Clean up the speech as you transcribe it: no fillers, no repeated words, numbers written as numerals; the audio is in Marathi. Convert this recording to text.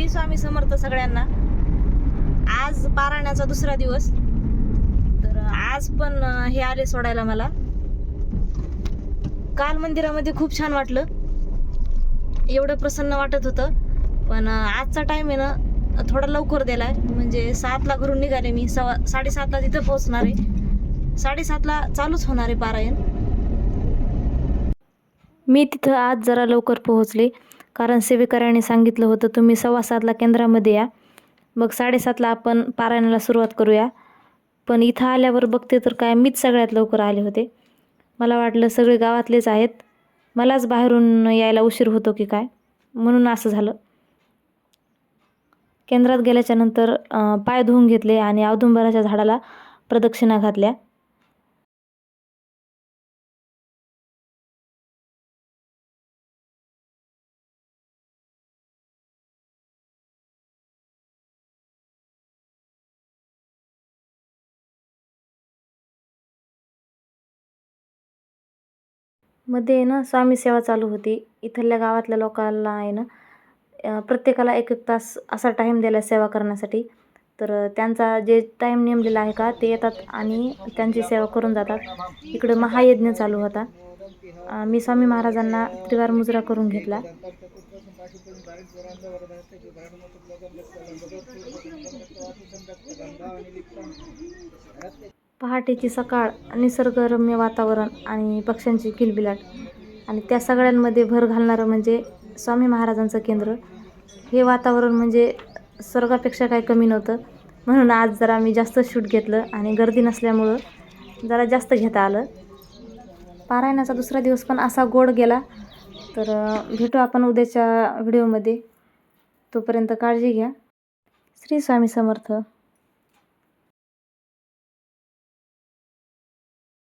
श्री स्वामी समर्थ सगळ्यांना। आज पारायणाचा दुसरा दिवस, तर आज पण हे आले सोडायला मला। काल मंदिरामध्ये खूप छान वाटलं, एवढं प्रसन्न वाटत होतं, पण आजचा टाइम आहे ना थोडा लवकर दिलाय। म्हणजे 7ला घरून निघाले मी, 7:30ला तिथं पोहोचणार आहे, 7:30ला चालूच होणार आहे पारायण। मी तिथं आज जरा लवकर पोहोचले, कारण सेवेकऱ्याने सांगितलं होतं तुम्ही 7:15ला केंद्रामध्ये या, मग 7:30ला आपण पारायणाला सुरुवात करूया। पण इथं आल्यावर बघते तर काय मीच सगळ्यात लवकर आले होते। मला वाटलं सगळे गावातलेच आहेत, मलाच बाहेरून यायला उशीर होतो की काय, म्हणून असं झालं। केंद्रात गेल्याच्या नंतर पाय धुवून घेतले आणि औदुंबराच्या झाडाला प्रदक्षिणा घातल्या। मध्ये ना स्वामी सेवा चालू होती। इथल्या गावातल्या लोकांना आहे ना प्रत्येकाला 1-1 तास असा टाईम दिला सेवा करण्यासाठी। तर त्यांचा जे टाईम नेमलेला आहे का ते येतात आणि त्यांची सेवा करून जातात। इकडे महायज्ञ चालू होता। मी स्वामी महाराजांना त्रिवार मुजरा करून घेतला। पहाटेची सकाळ, निसर्गरम्य वातावरण आणि पक्ष्यांची किलबिलाट, आणि त्या सगळ्यांमध्ये भर घालणारं म्हणजे स्वामी महाराजांचं केंद्र। हे वातावरण म्हणजे स्वर्गापेक्षा काही कमी नव्हतं, म्हणून आज जरा मी जास्त शूट घेतलं आणि गर्दी नसल्यामुळं जरा जास्त घेता आलं। पारायणाचा दुसरा दिवस पण असा गोड गेला। तर भेटू आपण उद्याच्या व्हिडिओमध्ये, तोपर्यंत काळजी घ्या। श्री स्वामी समर्थ।